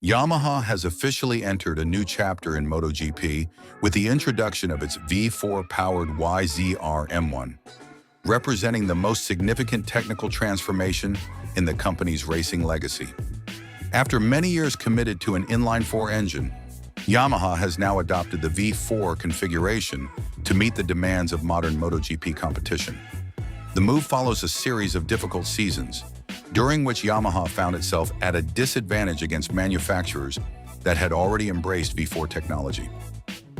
Yamaha has officially entered a new chapter in MotoGP with the introduction of its V4-powered YZR-M1, representing the most significant technical transformation in the company's racing legacy. After many years committed to an inline-four engine, Yamaha has now adopted the V4 configuration to meet the demands of modern MotoGP competition. The move follows a series of difficult seasons, during which Yamaha found itself at a disadvantage against manufacturers that had already embraced V4 technology.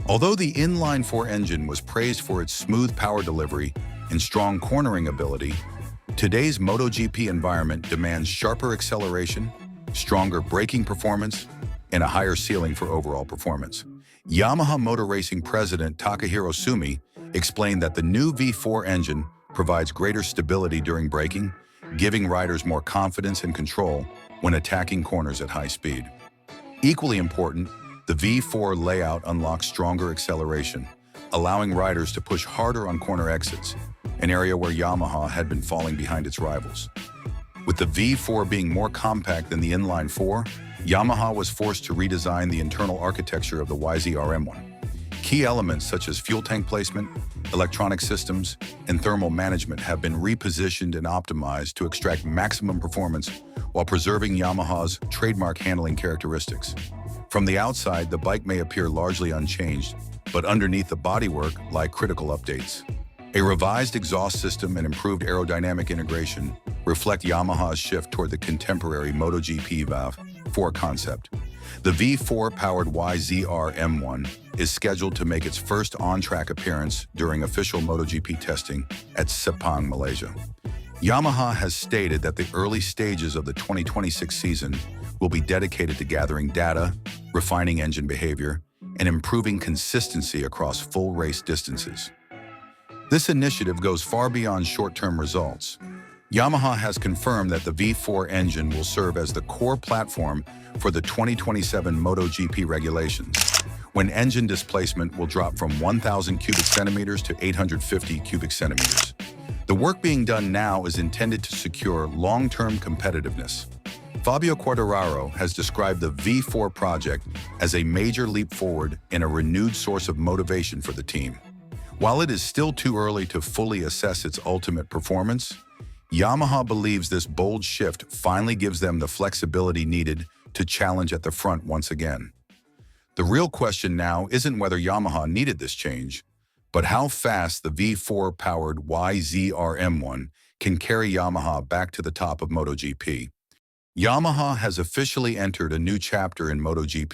Although the inline-four engine was praised for its smooth power delivery and strong cornering ability, today's MotoGP environment demands sharper acceleration, stronger braking performance, and a higher ceiling for overall performance. Yamaha Motor Racing President Takahiro Sumi explained that the new V4 engine provides greater stability during braking, giving riders more confidence and control when attacking corners at high speed. Equally important, the V4 layout unlocks stronger acceleration, allowing riders to push harder on corner exits, an area where Yamaha had been falling behind its rivals. With the V4 being more compact than the inline-four, Yamaha was forced to redesign the internal architecture of the YZR-M1. Key elements such as fuel tank placement, electronic systems, and thermal management have been repositioned and optimized to extract maximum performance while preserving Yamaha's trademark handling characteristics. From the outside, the bike may appear largely unchanged, but underneath the bodywork lie critical updates. A revised exhaust system and improved aerodynamic integration reflect Yamaha's shift toward the contemporary MotoGP V4 concept. The V4-powered YZR-M1 is scheduled to make its first on-track appearance during official MotoGP testing at Sepang, Malaysia. Yamaha has stated that the early stages of the 2026 season will be dedicated to gathering data, refining engine behavior, and improving consistency across full race distances. This initiative goes far beyond short-term results. Yamaha has confirmed that the V4 engine will serve as the core platform for the 2027 MotoGP regulations, when engine displacement will drop from 1,000 cubic centimeters to 850 cubic centimeters. The work being done now is intended to secure long-term competitiveness. Fabio Quartararo has described the V4 project as a major leap forward and a renewed source of motivation for the team. While it is still too early to fully assess its ultimate performance, Yamaha believes this bold shift finally gives them the flexibility needed to challenge at the front once again. The real question now isn't whether Yamaha needed this change, but how fast the V4-powered YZR-M1 can carry Yamaha back to the top of MotoGP. Yamaha has officially entered a new chapter in MotoGP